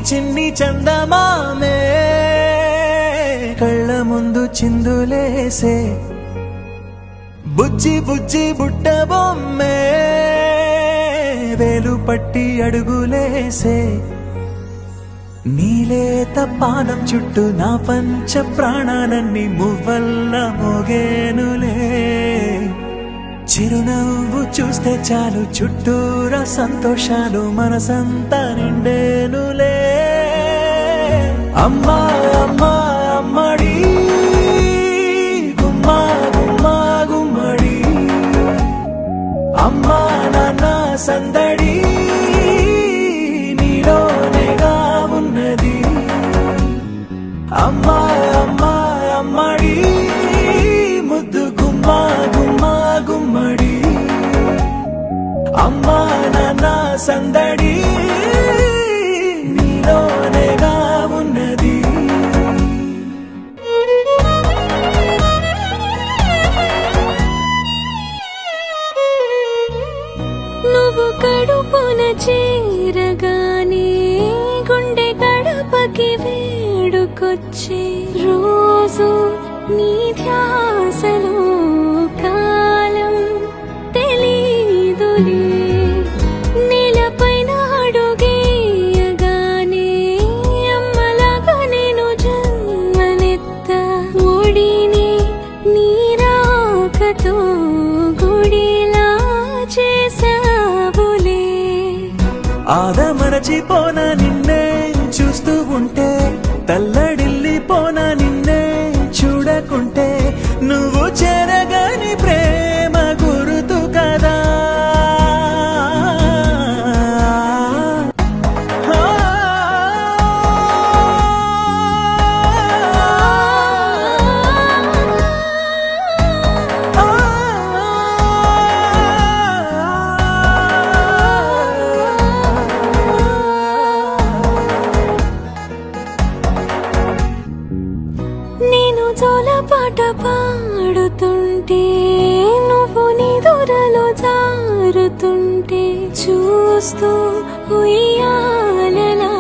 చిన్ని చందమామే కళ్ళ ముందు చిందులేసే బుజ్జి బుజ్జి బుట్ట బొమ్మే వేలు పట్టి అడుగులేసే నీలేత పానం చుట్టూ నా పంచ ప్రాణాలన్నీ మువ్వల్ల మోగేనులే చిరునవ్వు చూస్తే చాలు చుట్టూరా సంతోషాలు మనసంతా నిండేనులే అమ్మా అమ్మా అమ్మడి గుమ్మా గుమ్మా గుమ్మడి అమ్మా నాన్న సందడి నీలోనేగా ఉన్నది అమ్మా అమ్మా అమ్మడి ముద్దు గుమ్మా గుమ్మా గుమ్మడి అమ్మా నాన్న సందడి నీలోనేగా ఉన్నది నువ్వు కడుపున చేరగానే గుండె గడపకి వేడుకొచ్చే రోజు నీ ధ్యాసలో కాలం తెలీదులే నేలపైన అడుగేయగానే అమ్మలాగా నేను జన్మనెత్త ఒడిని నీ రాకతో గుడిలా చేసావులే ఆదమరచిపోనా నిన్నే చూస్తూ ఉంటే తల్లడిల్లిపోనా నిన్నే చూడకుంటే నువ్వు చెరగని ప్రేమ గురుతు కదా నేను జోలపాట పాడుతుంటే నువ్వు నిదురలో జారుతుంటే చూస్తూ ఉయ్యాలలా